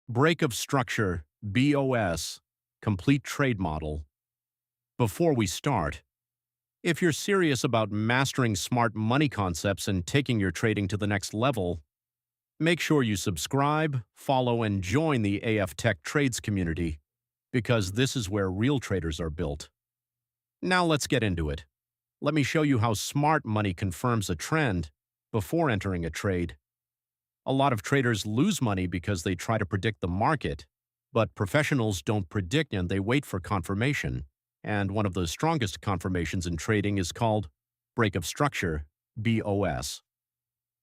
Break of structure, BOS, complete trade model. Before we start, if you're serious about mastering smart money concepts and taking your trading to the next level, make sure you subscribe, follow, and join the AFTechTrades community, because this is where real traders are built. Now let's get into it. Let me show you how smart money confirms a trend before entering a trade. A lot of traders lose money because they try to predict the market, but professionals don't predict and they wait for confirmation. And one of the strongest confirmations in trading is called break of structure, BOS.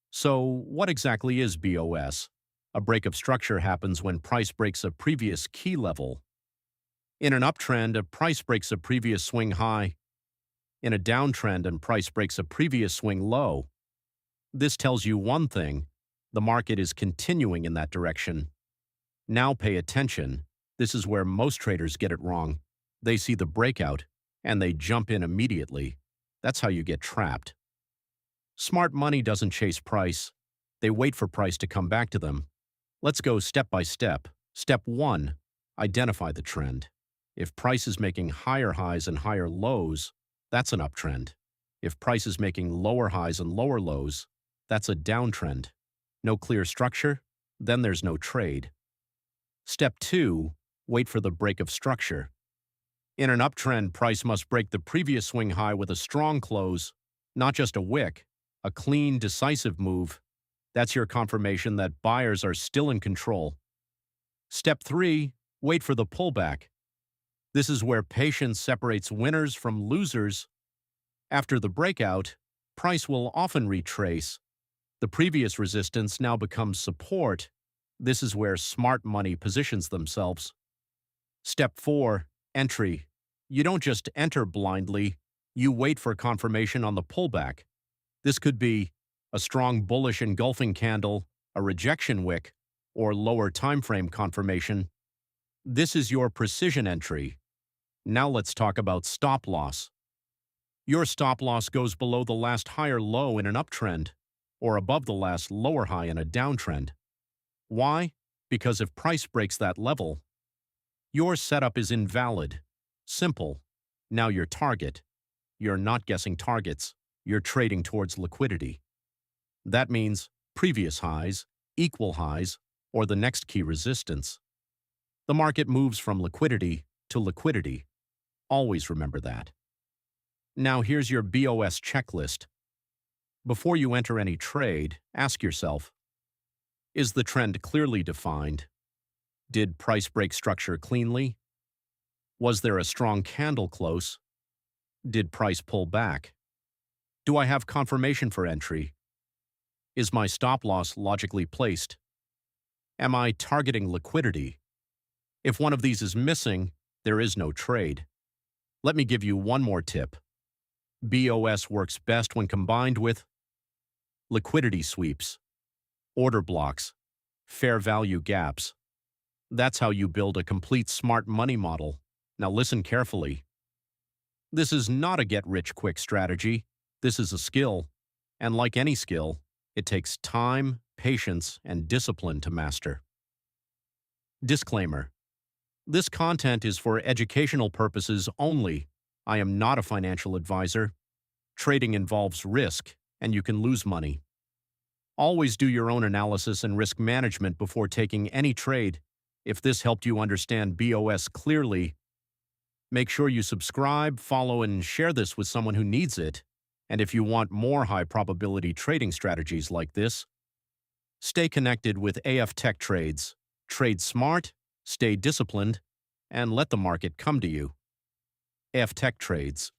So what exactly is BOS? A break of structure happens when price breaks a previous key level. In an uptrend, a price breaks a previous swing high. In a downtrend, a price breaks a previous swing low. This tells you one thing: the market is continuing in that direction. Now pay attention. This is where most traders get it wrong. They see the breakout, and they jump in immediately. That's how you get trapped. Smart money doesn't chase price. They wait for price to come back to them. Let's go step by step. Step 1. Identify the trend. If price is making higher highs and higher lows, that's an uptrend. If price is making lower highs and lower lows, that's a downtrend. No clear structure? Then there's no trade. Step 2. Wait for the break of structure. In an uptrend, price must break the previous swing high with a strong close, not just a wick, a clean, decisive move. That's your confirmation that buyers are still in control. Step 3. Wait for the pullback. This is where patience separates winners from losers. After the breakout, price will often retrace. The previous resistance now becomes support. This is where smart money positions themselves. Step 4. Entry. You don't just enter blindly, you wait for confirmation on the pullback. This could be a strong bullish engulfing candle, a rejection wick, or lower timeframe confirmation. This is your precision entry. Now let's talk about stop loss. Your stop loss goes below the last higher low in an uptrend, or above the last lower high in a downtrend. Why? Because if price breaks that level, your setup is invalid. Simple. Now your target. You're not guessing targets. You're trading towards liquidity. That means previous highs, equal highs, or the next key resistance. The market moves from liquidity to liquidity. Always remember that. Now here's your BOS checklist. Before you enter any trade, ask yourself, is the trend clearly defined? Did price break structure cleanly? Was there a strong candle close? Did price pull back? Do I have confirmation for entry? Is my stop loss logically placed? Am I targeting liquidity? If one of these is missing, there is no trade. Let me give you one more tip. BOS works best when combined with liquidity sweeps, order blocks, fair value gaps. That's how you build a complete smart money model. Now listen carefully. This is not a get-rich-quick strategy. This is a skill. And like any skill, it takes time, patience, and discipline to master. Disclaimer. This content is for educational purposes only. I am not a financial advisor. Trading involves risk, and you can lose money. Always do your own analysis and risk management before taking any trade. If this helped you understand BOS clearly, make sure you subscribe, follow, and share this with someone who needs it. And if you want more high-probability trading strategies like this, stay connected with AFTechTrades. Trade smart, stay disciplined, and let the market come to you. AFTechTrades.